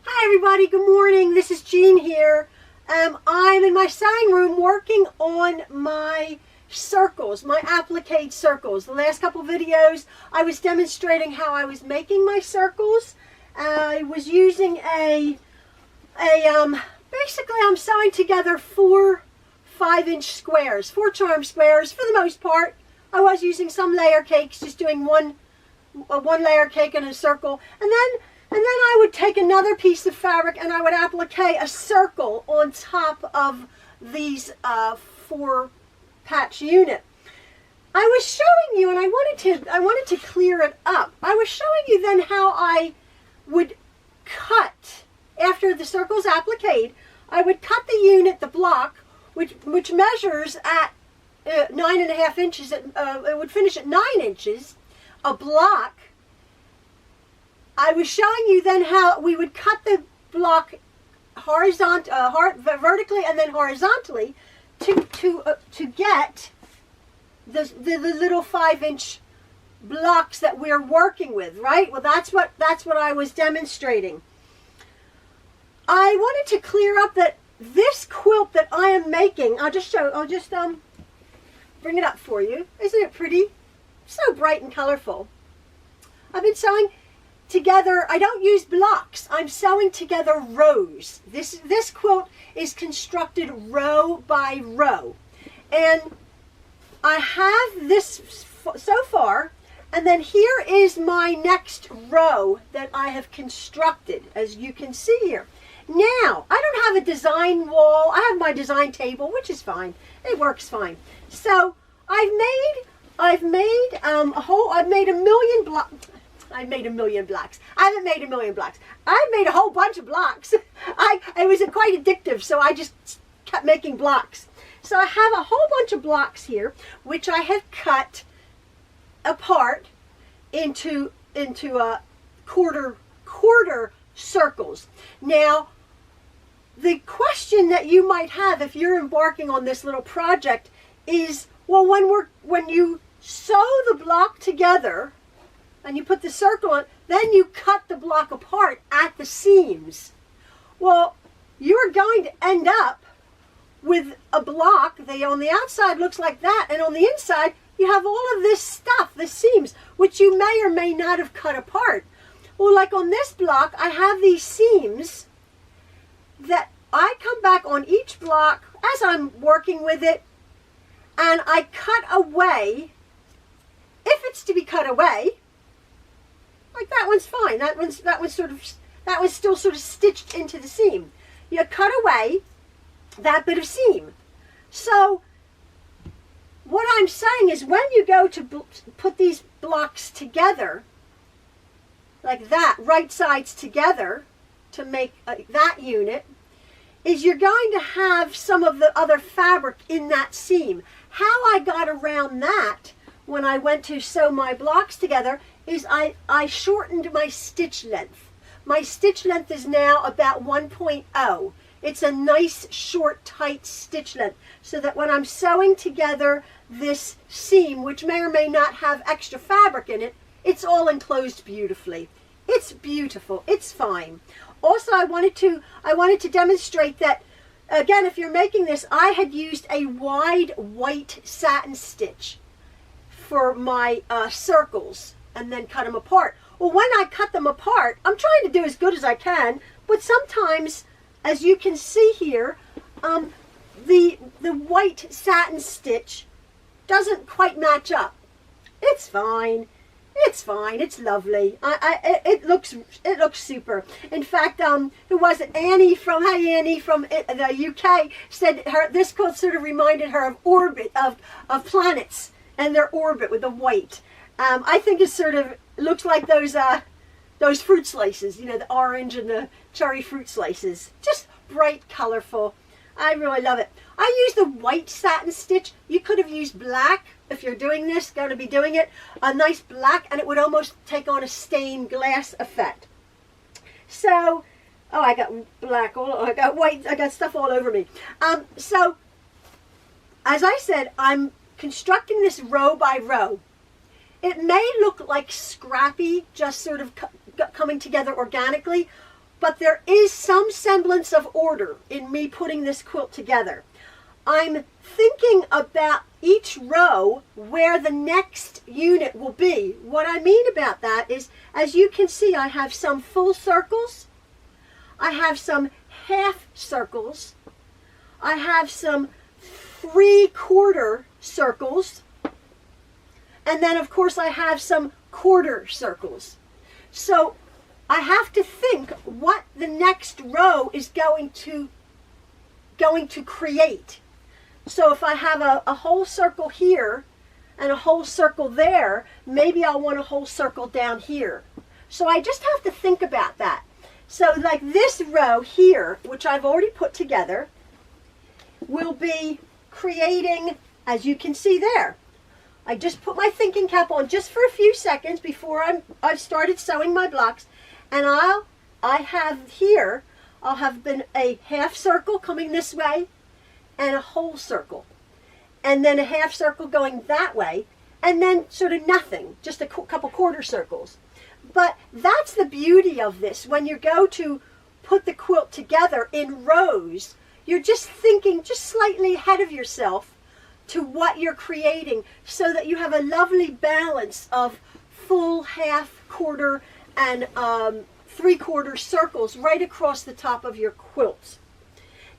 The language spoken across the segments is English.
Hi everybody, good morning. This is Jean here. I'm in my sewing room working on my circles, my applique circles. The last couple videos I was demonstrating how I was making my circles. I was using basically I'm sewing together four 5-inch squares, 4 charm squares for the most part. I was using some layer cakes, just doing one layer cake in a circle, and then I would take another piece of fabric and I would applique a circle on top of these 4 patch unit. I was showing you, and I wanted to clear it up. I was showing you then how I would cut after the circle's appliqued. I would cut the unit, the block, which measures at 9.5 inches. It would finish at 9 inches. A block. I was showing you then how we would cut the block vertically and then horizontally to get the little 5-inch blocks that we're working with, right? Well, that's what I was demonstrating. I wanted to clear up that this quilt that I am making, I'll just bring it up for you. Isn't it pretty? So bright and colorful. I've been sewing together. I don't use blocks. I'm sewing together rows. This quilt is constructed row by row, and I have this so far, and then here is my next row that I have constructed, as you can see here. Now, I don't have a design wall. I have my design table, which is fine. It works fine. So I've made a million blocks. I made a million blocks. I haven't made a million blocks. I made a whole bunch of blocks. It was quite addictive, so I just kept making blocks. So I have a whole bunch of blocks here, which I have cut apart into quarter circles. Now, the question that you might have if you're embarking on this little project is, well, when you sew the block together and you put the circle on, then you cut the block apart at the seams. Well, you're going to end up with a block that on the outside looks like that, and on the inside you have all of this stuff, the seams, which you may or may not have cut apart. Well, like on this block, I have these seams that I come back on each block as I'm working with it, and I cut away, if it's to be cut away. Like that one's fine. That one's still sort of stitched into the seam. You cut away that bit of seam. So what I'm saying is, when you go to put these blocks together, like that, right sides together to make that unit, is you're going to have some of the other fabric in that seam. How I got around that when I went to sew my blocks together is I shortened my stitch length. My stitch length is now about 1.0. It's a nice, short, tight stitch length, so that when I'm sewing together this seam, which may or may not have extra fabric in it, it's all enclosed beautifully. It's beautiful. It's fine. Also, I wanted to demonstrate that, again, if you're making this, I had used a wide white satin stitch for my circles, and then cut them apart. Well, when I cut them apart, I'm trying to do as good as I can, but sometimes, as you can see here, the white satin stitch doesn't quite match up. It's fine. It's fine. It's lovely. It looks super. In fact, who was it? Annie from the UK said this quilt sort of reminded her of orbit of planets and their orbit with the white. I think it sort of looks like those fruit slices, you know, the orange and the cherry fruit slices. Just bright, colorful. I really love it. I used the white satin stitch. You could have used black if you're doing this, going to be doing it. A nice black, and it would almost take on a stained glass effect. So, oh, I got black, I got white, I got stuff all over me. So, as I said, I'm constructing this row by row. It may look like scrappy, just sort of coming together organically, but there is some semblance of order in me putting this quilt together. I'm thinking about each row where the next unit will be. What I mean about that is, as you can see, I have some full circles, I have some half circles, I have some 3/4 circles, and then of course I have some quarter circles. So I have to think what the next row is going to create. So if I have a whole circle here and a whole circle there, maybe I'll want a whole circle down here. So I just have to think about that. So like this row here, which I've already put together, will be creating, as you can see there. I just put my thinking cap on just for a few seconds before I've started sewing my blocks, and I have here, I'll have been a half circle coming this way and a whole circle, and then a half circle going that way, and then sort of nothing, just a couple quarter circles. But that's the beauty of this. When you go to put the quilt together in rows, you're just thinking just slightly ahead of yourself to what you're creating, so that you have a lovely balance of full, half, quarter, and 3/4 circles right across the top of your quilt.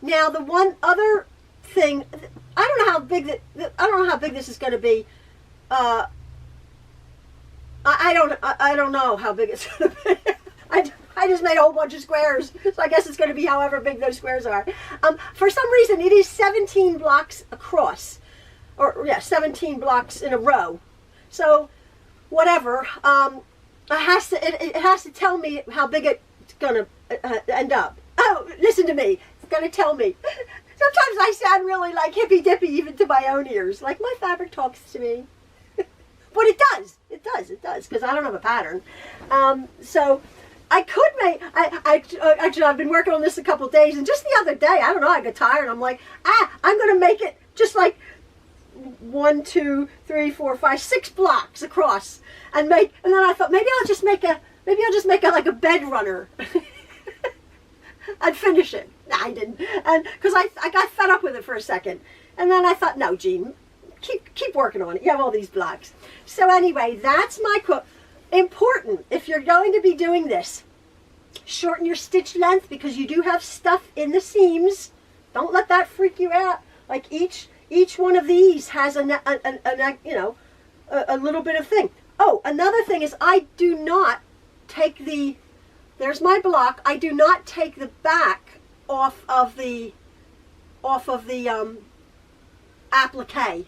Now, the one other thing, I don't know how big this is going to be. I don't know how big it's going to be. I just made a whole bunch of squares, so I guess it's going to be however big those squares are. For some reason, it is 17 blocks across, or yeah, 17 blocks in a row. So, whatever. It has to tell me how big it's going to end up. Oh, listen to me. It's going to tell me. Sometimes I sound really like hippy-dippy even to my own ears, like my fabric talks to me. But it does, because I don't have a pattern. So I could make, actually I've been working on this a couple of days, and just the other day, I don't know, I got tired, and I'm like, I'm going to make it just like 1, 2, 3, 4, 5, 6 blocks across, and then I thought maybe I'll just make a like a bed runner. I'd finish it. No, I didn't, and because I got fed up with it for a second, and then I thought, no, Jean, keep working on it. You have all these blocks. So anyway, that's my quote. Important, if you're going to be doing this, shorten your stitch length, because you do have stuff in the seams. Don't let that freak you out. Like each one of these has a little bit of thing. Oh, another thing is, I do not take there's my block. I do not take the back off of the applique.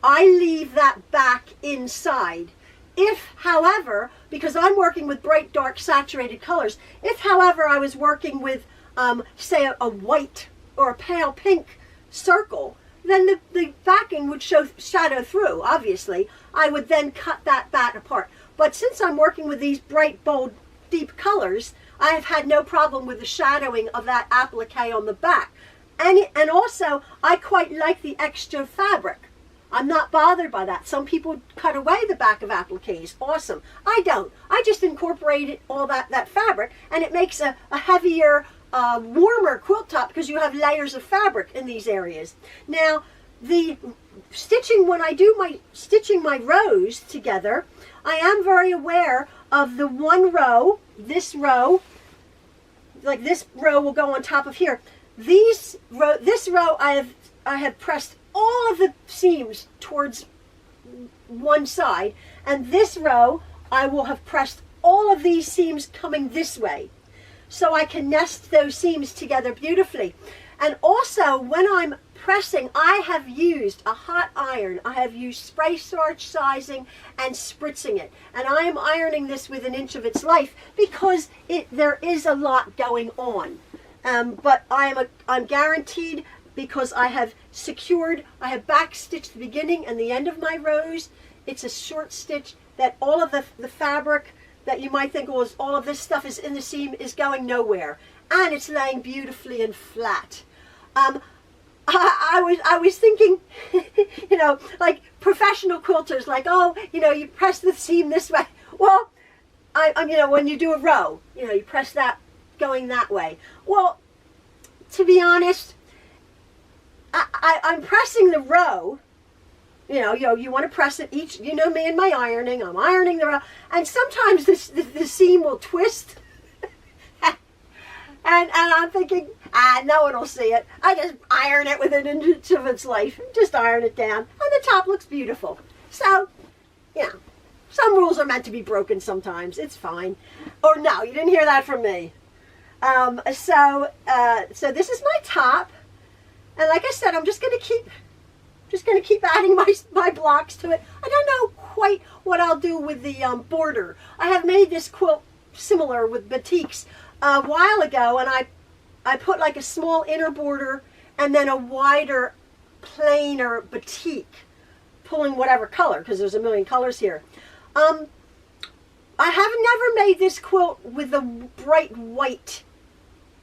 I leave that back inside. If, however, because I'm working with bright, dark, saturated colors, if, however, I was working with, say, a white or a pale pink circle, then the backing would shadow through, obviously. I would then cut that back apart. But since I'm working with these bright, bold, deep colors, I have had no problem with the shadowing of that applique on the back. And also, I quite like the extra fabric. I'm not bothered by that. Some people cut away the back of appliques. Awesome. I don't. I just incorporated all that fabric, and it makes a heavier, warmer quilt top, because you have layers of fabric in these areas. Now, the stitching, when I do my stitching my rows together, I am very aware of the one row, this row, like this row will go on top of here. This row I have pressed all of the seams towards one side, and this row I will have pressed all of these seams coming this way, so I can nest those seams together beautifully. And also, when I'm pressing, I have used a hot iron. I have used spray starch sizing and spritzing it, and I am ironing this with 1 inch of its life, because there is a lot going on. But I'm guaranteed, because I have back stitched the beginning and the end of my rows. It's a short stitch, that all of the fabric that you might think was all of this stuff is in the seam is going nowhere, and it's laying beautifully and flat. I was thinking, like professional quilters, like, oh, you press the seam this way. Well, when you do a row, you press that going that way? Well, to be honest, I'm pressing the row. You want to press it each. You know me and my ironing. I'm ironing the row, and sometimes the seam will twist, and I'm thinking, no one will see it. I just iron it within an inch of its life. Just iron it down, and the top looks beautiful. So, some rules are meant to be broken sometimes. It's fine. Or no, you didn't hear that from me. So this is my top, and like I said, I'm just going to keep adding my blocks to it. I don't know quite what I'll do with the border. I have made this quilt similar with batiks a while ago, and I put like a small inner border and then a wider, plainer batik, pulling whatever color, because there's a million colors here. I have never made this quilt with the bright white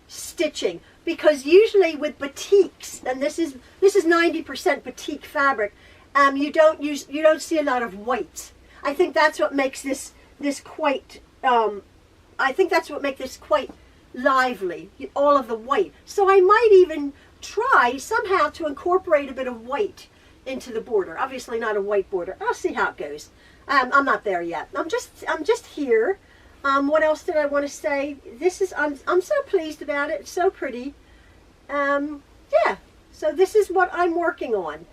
stitching, because usually with batiks, and this is 90% batik fabric, you don't see a lot of white. I think that's what makes this quite lively, all of the white. So I might even try somehow to incorporate a bit of white into the border. Obviously not a white border. I'll see how it goes. I'm not there yet. I'm just here. What else did I want to say? I'm so pleased about it. It's so pretty. Yeah. So this is what I'm working on.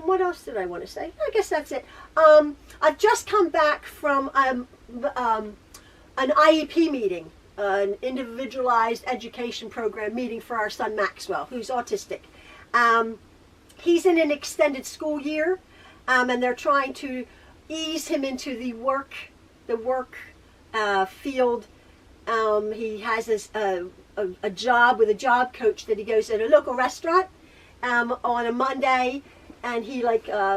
What else did I want to say? I guess that's it. I've just come back from an IEP meeting, an individualized education program meeting for our son Maxwell, who's autistic. He's in an extended school year, and they're trying to ease him into the work field. He has a job with a job coach that he goes at a local restaurant on a Monday, and he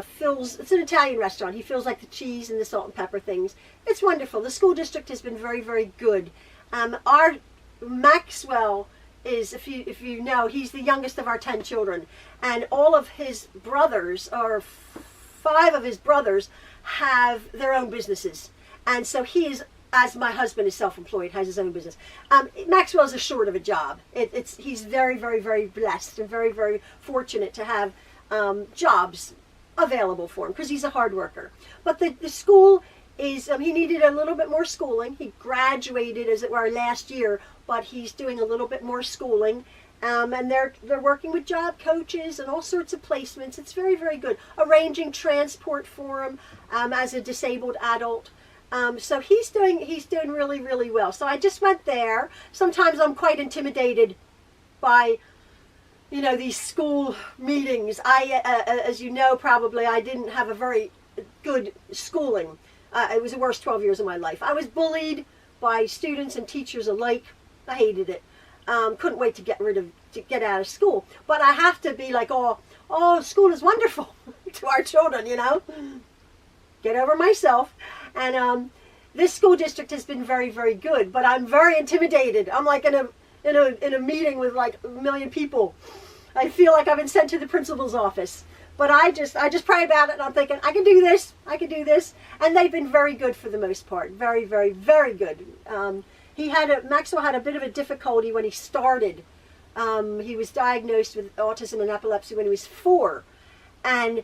fills. It's an Italian restaurant. He fills like the cheese and the salt and pepper things. It's wonderful. The school district has been very, very good. Our Maxwell is, if you know, he's the youngest of our 10 children, and all of his brothers, or 5 of his brothers, have their own businesses, and so he is, as my husband is self-employed, has his own business. Maxwell's short of a job. He's very, very, very blessed and very, very fortunate to have jobs available for him, because he's a hard worker. But the school is, he needed a little bit more schooling. He graduated, as it were, last year, but he's doing a little bit more schooling. And they're working with job coaches and all sorts of placements. It's very, very good. Arranging transport for him as a disabled adult. So he's doing really, really well. So I just went there. Sometimes I'm quite intimidated by, these school meetings. As you know, probably, I didn't have a very good schooling. It was the worst 12 years of my life. I was bullied by students and teachers alike. I hated it. Couldn't wait to get out of school. But I have to be like, oh, school is wonderful to our children, Get over myself. And this school district has been very, very good. But I'm very intimidated. I'm like in a meeting with like a million people. I feel like I've been sent to the principal's office. But I just pray about it, and I'm thinking, I can do this. And they've been very good for the most part. Very, very, very good. Maxwell had a bit of a difficulty when he started. He was diagnosed with autism and epilepsy when he was 4. And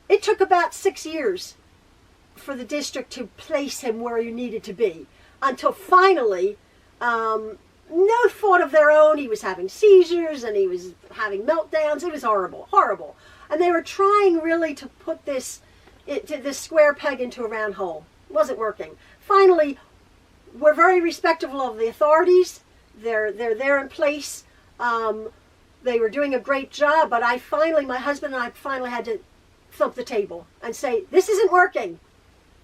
it took about 6 years for the district to place him where he needed to be. Until finally, no fault of their own, he was having seizures and he was having meltdowns. It was horrible, horrible. And they were trying really to put this square peg into a round hole. It wasn't working. Finally, we're very respectful of the authorities. They're there in place. They were doing a great job, but my husband and I finally had to thump the table and say, this isn't working.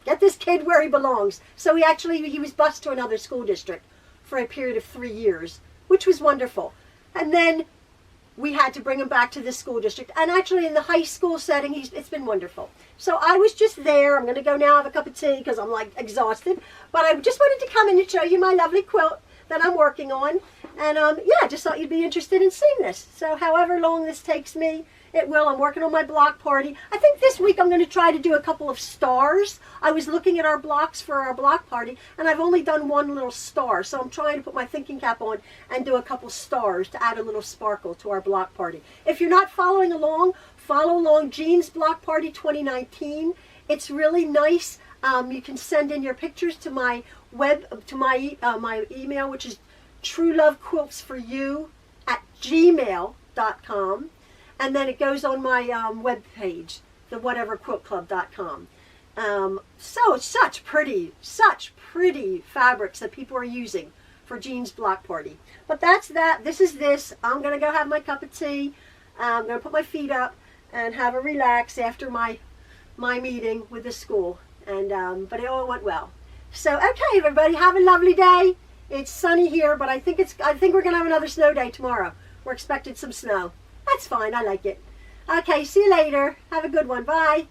Get this kid where he belongs. So he was bused to another school district for a period of 3 years, which was wonderful. And then we had to bring him back to the school district. And actually in the high school setting, it's been wonderful. So I was just there. I'm going to go now have a cup of tea because I'm like exhausted. But I just wanted to come in and show you my lovely quilt that I'm working on. And yeah, I just thought you'd be interested in seeing this. So however long this takes me, It will. I'm working on my block party. I think this week I'm going to try to do a couple of stars. I was looking at our blocks for our block party, and I've only done one little star. So I'm trying to put my thinking cap on and do a couple stars to add a little sparkle to our block party. If you're not following along, follow along Jean's Block Party 2019. It's really nice. You can send in your pictures to my my email, which is truelovequiltsforyou@gmail.com. And then it goes on my web page, the whateverquiltclub.com. So such pretty fabrics that people are using for Jean's block party. But that's that. This is this. I'm going to go have my cup of tea. I'm going to put my feet up and have a relax after my meeting with the school. And but it all went well. So okay, everybody, have a lovely day. It's sunny here, but I think we're going to have another snow day tomorrow. We're expecting some snow. That's fine. I like it. Okay, see you later. Have a good one. Bye.